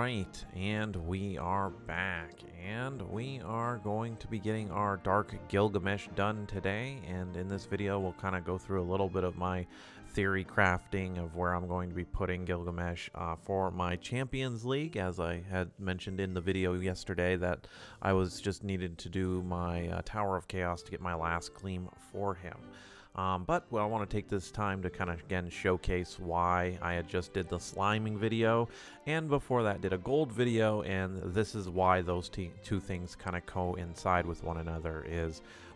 right, and we are back, and we are going to be getting our Dark Gilgamesh done today. And in this video, we'll kind of go through a little bit of my theory crafting of where I'm going to be putting Gilgamesh for my Champions League. As I had mentioned in the video yesterday, that I was just needed to do my Tower of Chaos to get my last claim for him. But I want to take this time to kind of, again, showcase why I had just did the sliming video, and before that did a gold video, and this is why those two things kind of coincide with one another.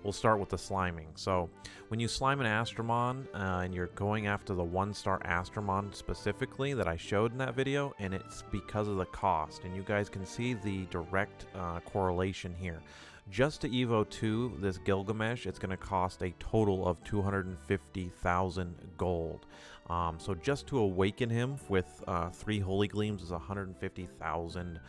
We'll start with the sliming. So when you slime an Astromon, and you're going after the 1-star Astromon specifically that I showed in that video, and it's because of the cost, and you guys can see the direct correlation here. Just to Evo 2, this Gilgamesh, it's going to cost a total of 250,000 gold. So just to awaken him with 3 Holy Gleams is 150,000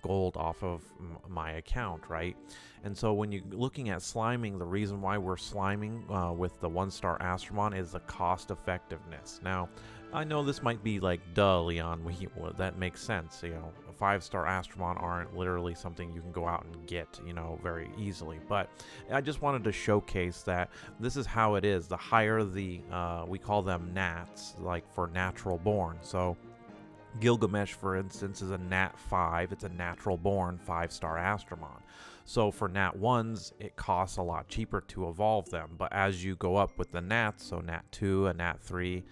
gold off of my account, right? And so when you're looking at sliming, the reason why we're sliming with the 1-star Astromon is the cost effectiveness. Now, I know this might be like, duh, Leon, well, that makes sense. You know, 5-star Astromon aren't literally something you can go out and get, you know, very easily. But I just wanted to showcase that this is how it is. The higher the, we call them nats, like for natural born. So Gilgamesh, for instance, is a Nat 5. It's a natural born 5-star Astromon. So for Nat 1s, it costs a lot cheaper to evolve them. But as you go up with the Nats, so Nat 2, a Nat 3,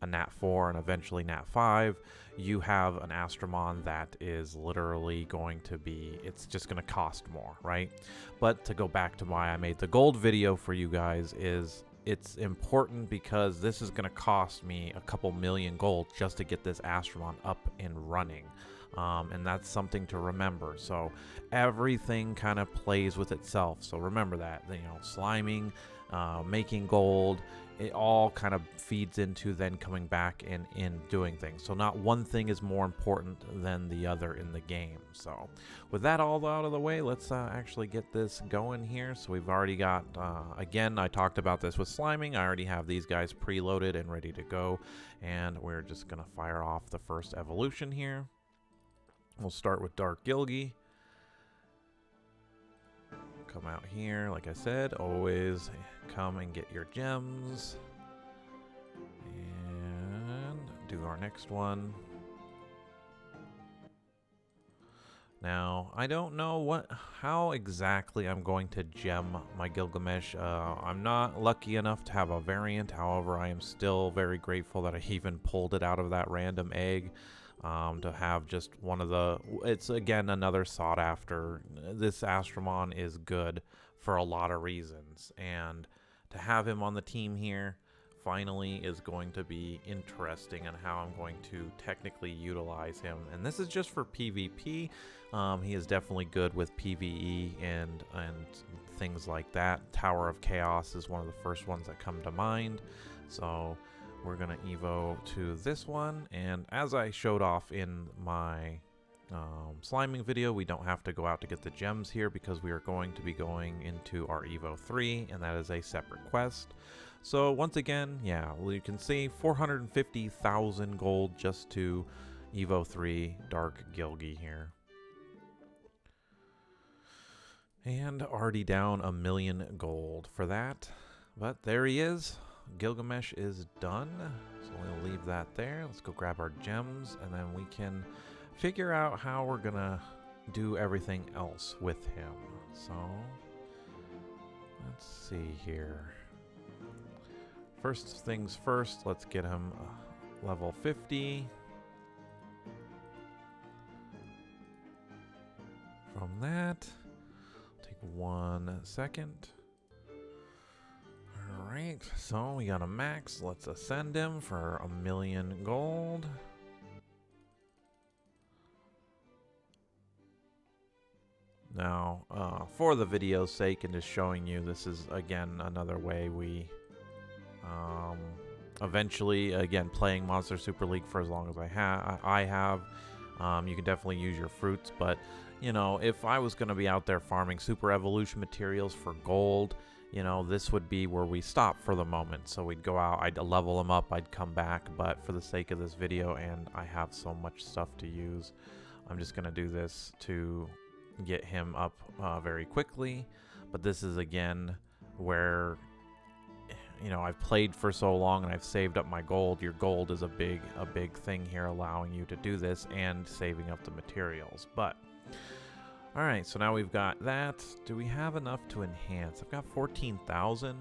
a Nat 4, and eventually Nat 5, you have an Astromon that is literally going to be, it's just going to cost more, right? But to go back to why I made the gold video for you guys is it's important because this is going to cost me a couple million gold just to get this Astromon up and running. And that's something to remember. So everything kind of plays with itself. So remember that, you know, sliming, making gold, it all kind of feeds into then coming back and in doing things. So not one thing is more important than the other in the game. So with that all out of the way, let's actually get this going here. So we've already got, again, I talked about this with sliming. I already have these guys preloaded and ready to go. And we're just going to fire off the first evolution here. We'll start with Dark Gilgi. Come out here, like I said, always come and get your gems. And do our next one. Now, I don't know how exactly I'm going to gem my Gilgamesh. I'm not lucky enough to have a variant. However, I am still very grateful that I even pulled it out of that random egg. To have just one of the, it's again another sought after. This Astromon is good for a lot of reasons, and to have him on the team here finally is going to be interesting in how I'm going to technically utilize him. And this is just for PvP. He is definitely good with PvE and things like that. Tower of Chaos is one of the first ones that come to mind. So we're going to Evo to this one, and as I showed off in my sliming video, we don't have to go out to get the gems here because we are going to be going into our Evo 3, and that is a separate quest. So once again, yeah, you can see 450,000 gold just to Evo 3 Dark Gilgi here. And already down 1 million gold for that, but there he is. Gilgamesh is done, so we'll leave that there. Let's go grab our gems, and then we can figure out how we're gonna do everything else with him. So let's see here. First things first, let's get him level 50. From that, take 1 second. Alright, so we got a max. Let's ascend him for 1 million gold. Now, for the video's sake and just showing you, this is, again, another way we eventually, again, playing Monster Super League for as long as I have. You can definitely use your fruits, but, you know, if I was going to be out there farming Super Evolution materials for gold, you know, this would be where we stop for the moment. So we'd go out, I'd level them up, I'd come back, but for the sake of this video, and I have so much stuff to use, I'm just going to do this to get him up very quickly. But this is, again, where, you know, I've played for so long and I've saved up my gold. Your gold is a big thing here, allowing you to do this and saving up the materials. But all right, so now we've got that. Do we have enough to enhance? I've got 14,000.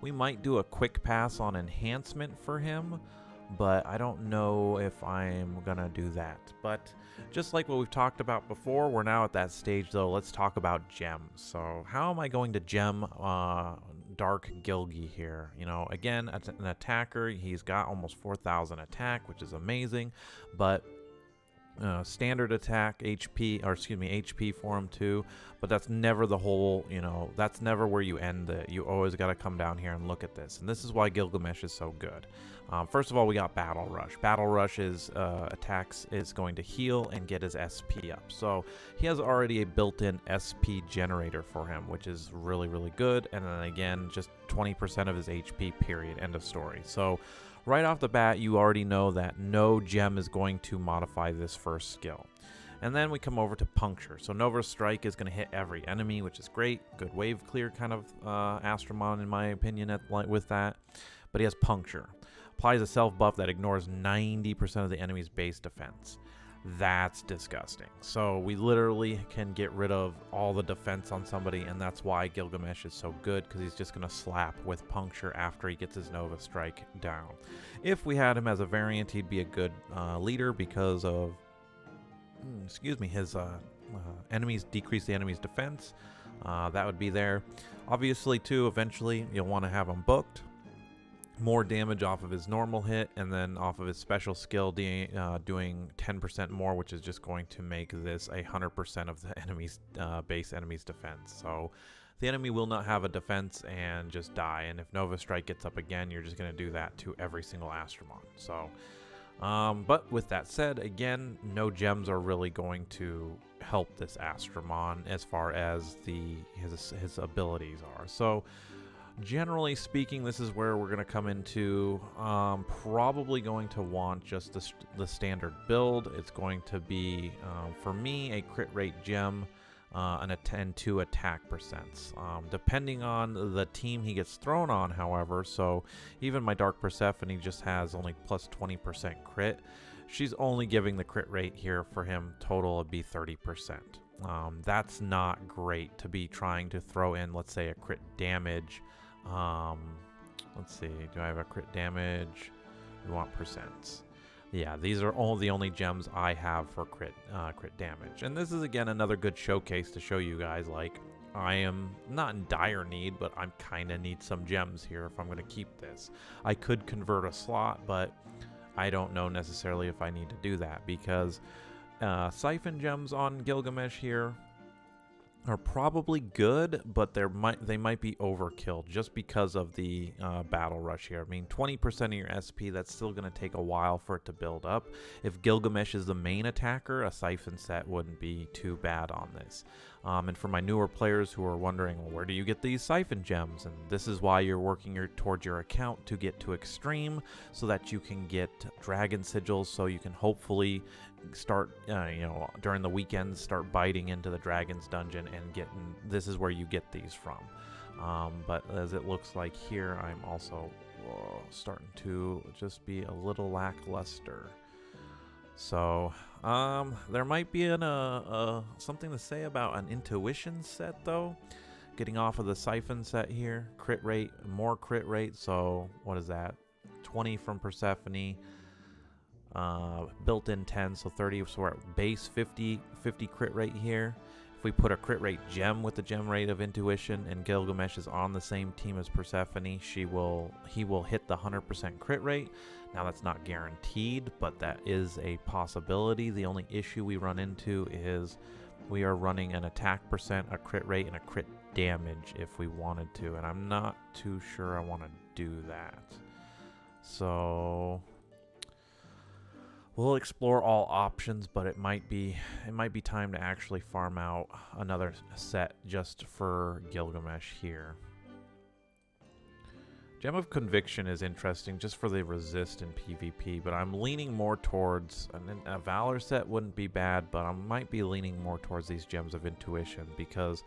We might do a quick pass on enhancement for him, but I don't know if I'm gonna do that. But just like what we've talked about before, we're now at that stage though. Let's talk about gems. So how am I going to gem Dark Gilgi here? You know, again, as an attacker, he's got almost 4,000 attack, which is amazing, but standard attack HP for him too, but that's never the whole, you know, that's never where you end it. You always got to come down here and look at this, and this is why Gilgamesh is so good. First of all, we got Battle Rush. Battle Rush's attacks is going to heal and get his SP up, so he has already a built-in SP generator for him, which is really good. And then again, just 20% of his HP, period, end of story. So right off the bat, you already know that no gem is going to modify this first skill. And then we come over to Puncture. So Nova Strike is going to hit every enemy, which is great. Good wave clear kind of Astromon, in my opinion, with that. But he has Puncture. Applies a self buff that ignores 90% of the enemy's base defense. That's disgusting. So we literally can get rid of all the defense on somebody, and that's why Gilgamesh is so good, because he's just going to slap with Puncture after he gets his Nova Strike down. If we had him as a variant, he'd be a good leader because of, his enemies decrease the enemy's defense. That would be there. Obviously, too, eventually you'll want to have him booked. More damage off of his normal hit, and then off of his special skill doing 10% more, which is just going to make this 100% of the enemy's base enemy's defense. So the enemy will not have a defense and just die, and if Nova Strike gets up again, you're just going to do that to every single Astromon. So but with that said, again, no gems are really going to help this Astromon as far as his abilities are. So generally speaking, this is where we're going to come into probably going to want just the standard build. It's going to be, for me, a crit rate gem and 2 attack percents. Depending on the team he gets thrown on, however, so even my Dark Persephone just has only plus 20% crit. She's only giving the crit rate here for him total would be 30%. That's not great to be trying to throw in, let's say, a crit damage. Let's see, do I have a crit damage? We want percents. Yeah, these are all the only gems I have for crit damage. And this is, again, another good showcase to show you guys, like, I am not in dire need, but I kind of need some gems here if I'm going to keep this. I could convert a slot, but I don't know necessarily if I need to do that, because siphon gems on Gilgamesh here are probably good, but they might be overkill just because of the battle rush here. I mean, 20% of your SP, that's still going to take a while for it to build up. If Gilgamesh is the main attacker, a siphon set wouldn't be too bad on this. And for my newer players who are wondering, well, where do you get these siphon gems? And this is why you're working towards your account to get to extreme, so that you can get dragon sigils, so you can hopefully start, during the weekends, start biting into the dragon's dungeon and getting. This is where you get these from. But as it looks like here, I'm also starting to just be a little lackluster. So there might be something to say about an intuition set, though. Getting off of the siphon set here, crit rate, more crit rate. So what is that? 20 from Persephone. Built-in 10, so 30, so we're at base 50 crit rate here. If we put a crit rate gem with the gem rate of intuition, and Gilgamesh is on the same team as Persephone, he will hit the 100% crit rate. Now that's not guaranteed, but that is a possibility. The only issue we run into is we are running an attack percent, a crit rate, and a crit damage if we wanted to, and I'm not too sure I want to do that. So we'll explore all options, but it might be time to actually farm out another set just for Gilgamesh here. Gem of Conviction is interesting just for the resist in PvP, but I'm leaning more towards a Valor set wouldn't be bad, but I might be leaning more towards these Gems of Intuition because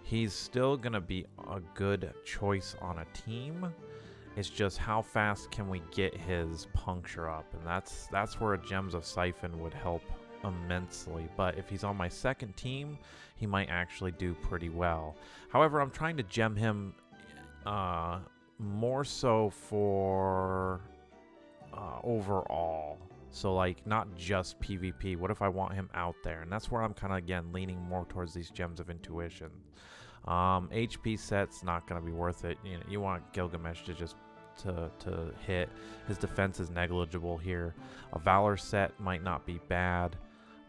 he's still going to be a good choice on a team. It's just how fast can we get his puncture up, and that's where a Gems of Siphon would help immensely. But if he's on my second team, he might actually do pretty well. However, I'm trying to gem him more so for overall. So like not just PvP. What if I want him out there? And that's where I'm kind of again leaning more towards these Gems of Intuition. HP set's not going to be worth it. You know, you want Gilgamesh to just to hit. His defense is negligible here. A Valor set might not be bad.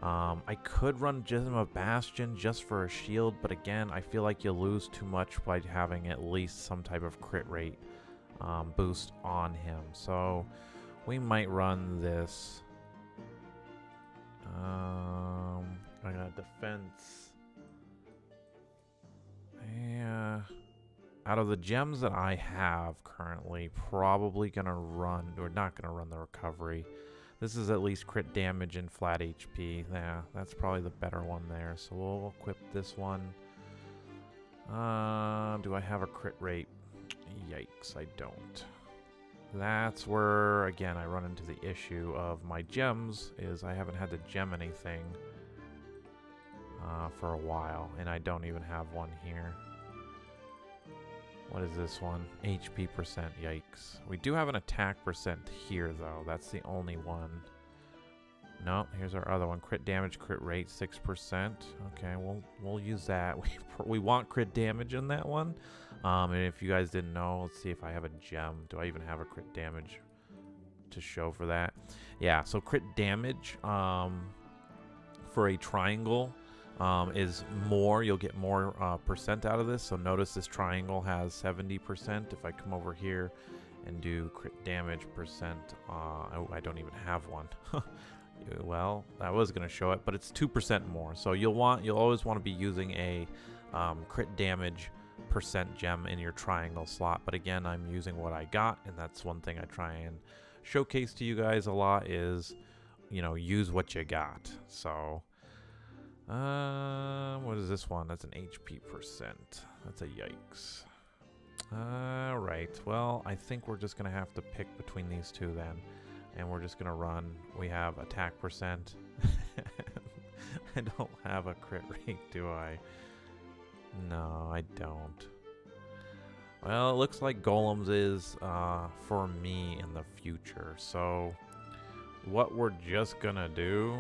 I could run Gem of Bastion just for a shield, but again, I feel like you lose too much by having at least some type of crit rate boost on him. So we might run this. I got defense. Yeah. Out of the gems that I have currently, probably gonna run, or not gonna run the recovery. This is at least crit damage and flat HP. Yeah, that's probably the better one there. So we'll equip this one. Do I have a crit rate? Yikes, I don't. That's where, again, I run into the issue of my gems, is I haven't had to gem anything for a while, and I don't even have one here. What is this one? HP percent, yikes. We do have an attack percent here, though. That's the only one. No, here's our other one. Crit damage, crit rate, 6%. Okay, we'll use that. We want crit damage in that one. And if you guys didn't know, let's see if I have a gem. Do I even have a crit damage to show for that? Yeah, so crit damage for a triangle is more. You'll get more percent out of this. So notice this triangle has 70%. If I come over here and do crit damage percent, I don't even have one. Well, I was going to show it, but it's 2% more. So you'll always want to be using a crit damage percent gem in your triangle slot. But again, I'm using what I got, and that's one thing I try and showcase to you guys a lot is, you know, use what you got. So what is this one? That's an HP percent. That's a yikes. Alright, well, I think we're just gonna have to pick between these two then. And we're just gonna run. We have attack percent. I don't have a crit rate, do I? No, I don't. Well, it looks like Golems is for me in the future. So what we're just gonna do,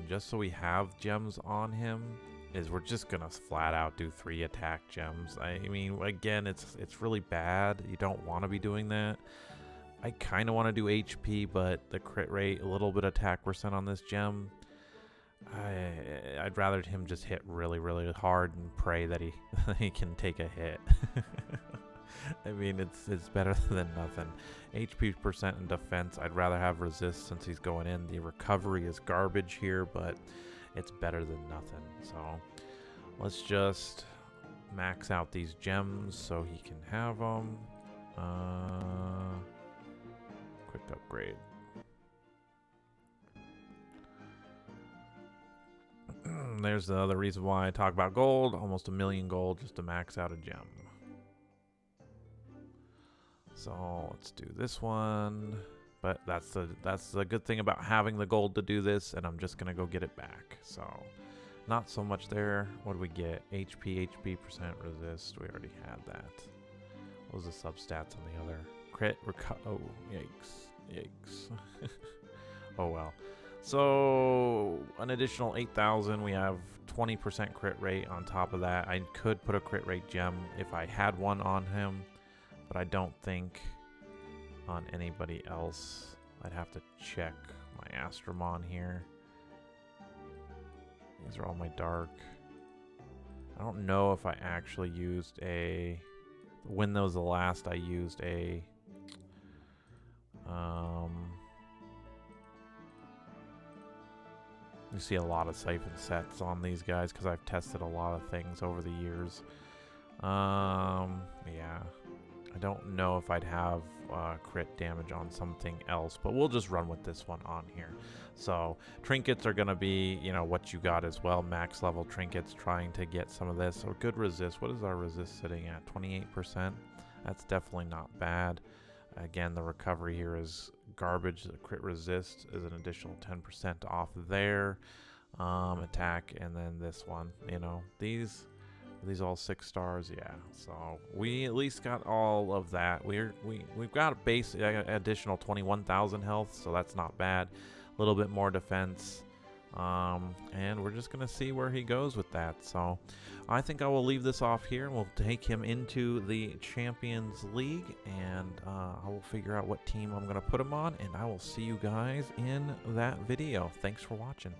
just so we have gems on him, is we're just gonna flat out do 3 attack gems. I mean, again, it's really bad. You don't want to be doing that. I kind of want to do HP, but the crit rate, a little bit attack percent on this gem, I'd rather him just hit really, really hard and pray that he can take a hit. I mean, it's better than nothing. HP percent and defense, I'd rather have resist since he's going in. The recovery is garbage here, but it's better than nothing. So let's just max out these gems so he can have them. Quick upgrade. There's the other reason why I talk about gold. Almost 1 million gold just to max out a gem. So let's do this one. But that's the good thing about having the gold to do this, and I'm just gonna go get it back. So not so much there. What do we get? HP percent resist. We already had that. What was the substats on the other? Crit, oh, yikes. Oh well. So an additional 8,000. We have 20% crit rate on top of that. I could put a crit rate gem if I had one on him, but I don't think on anybody else. I'd have to check my Astromon here. These are all my dark. I don't know if I actually used a... When that was the last I used a... You see a lot of siphon sets on these guys because I've tested a lot of things over the years. Yeah, I don't know if I'd have crit damage on something else, but we'll just run with this one on here. So trinkets are going to be, you know, what you got as well. Max level trinkets, trying to get some of this. So good resist. What is our resist sitting at? 28%. That's definitely not bad. Again, the recovery here is garbage. The crit resist is an additional 10% off there. Attack, and then this one, you know, these all 6 stars. Yeah, so we at least got all of that. We've got a base additional 21,000 health, so that's not bad. A little bit more defense, and we're just gonna see where he goes with that. So I think I will leave this off here, and we'll take him into the Champions League, and I will figure out what team I'm gonna put him on, and I will see you guys in that video. Thanks for watching.